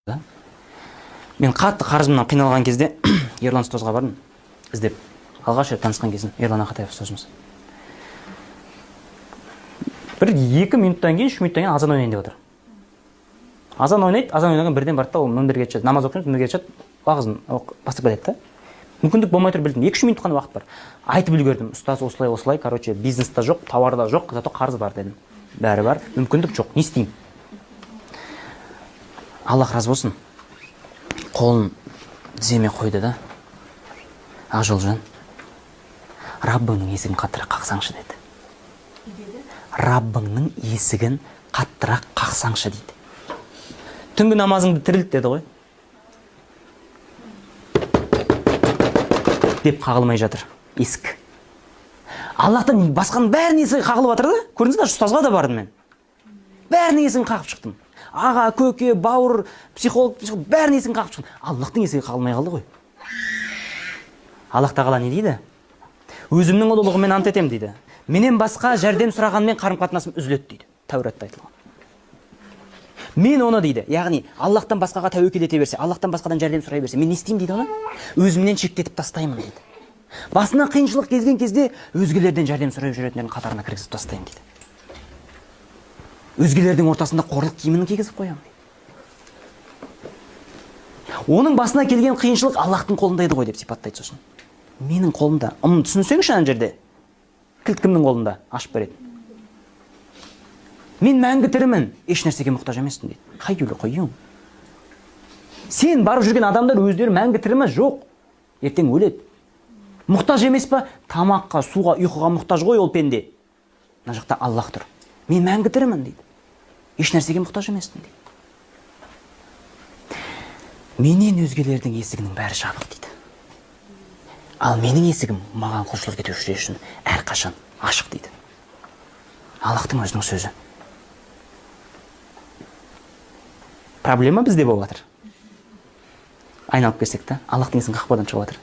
Мен қатты қарызымнан қиналған кезде Ерлан ұстазға бардым, іздеп. Алғаш рет танысқан кезім Ерлан Ақатаев ұстазымыз. 1-2 минуттан кейін, 3 минуттан кейін азан ойнайын деп отыр. Азан ойнайды, азан ойнаған бірден барды да ол мінберге шығады. Намаз оқимыз, мінберге шығады, уағызын бастап кетеді да. Мүмкіндік болмай тұр, білдім. 2-3 минут қана уақыт бар. Айтып үлгердім. Ұстаз осылай, короче, бизнеста жоқ, тауарда жоқ, зато қарыз бар дедім. Бәрі бар, мүмкіндік жоқ. Не істеймін? Аллах разы болсын. Қолын тіземе қойды да. Ақжолжан, Раббыңның есігін қаттырақ қақсаңшы деді. Раббыңның есігін қаттырақ қақсаңшы дейді. Түнгі намазыңды тірілт деді ғой. Деп қағылмай жатыр есік. Аллахтан басқаның бәрінің есігі қағылып жатыр да. Көрдіңіз бе, ұстазға да бардым мен. Бәрінің есігін қағып шықтым. Аға, көке, бауыр, психолог, бәрінің есігін қағып шықтым. Аллахтың есігі қағылмай қалды ғой. Аллах тағала не дейді? Өзімнің ұлылығымен ант етем дейді. Менен басқа жәрдем сұрағанмен қарым-қатынасым үзіледі дейді. Тәуратта айтылған. Мен оны дейді, яғни Аллахтан басқаға тәуекел ете берсе, Аллахтан басқадан жәрдем сұрай берсе, мен не істеймін дейді оны? Өзімнен шектетіп тастаймын дейді. Басына қиыншылық келген кезде өзгелерден жәрдем сұрай жүретіндердің қатарына кіргізіп тастаймын дейді. Өзгелердің ортасында қорлық киімін кигізіп қоямын дейді. Оның басына келген қиыншылық Аллахтың қолында еді ғой деп сипаттайды сосын. Менің қолымда. Түсінсеңші ана жерде. Кілт кімнің қолында? Ашып береді. Мен мәңгі тірімін, еш нәрсеге мұқтаж емеспін дейді. Хайюлі қойым. Сен барып жүрген адамдар өздері мәңгі тірімі? Жоқ. Ертең өледі. Мұқтаж емес па? Тамаққа, суға, ұйқыға мұқтаж ғой ол пенде. Мына жақта Аллах тұр. Мен мәңгі тірімін дейді. Еш нәрсеге мұқтаж емеспін дейді. Менен өзгелердің есігінің бәрі жабық дейді. Ал менің есігім маған құлшылық етушілер үшін әрқашан ашық дейді. Аллахтың өзінің сөзі. Проблема бізде болып жатыр. Айналып келсек та, Аллахтың есігін қақпадан шығып жатыр.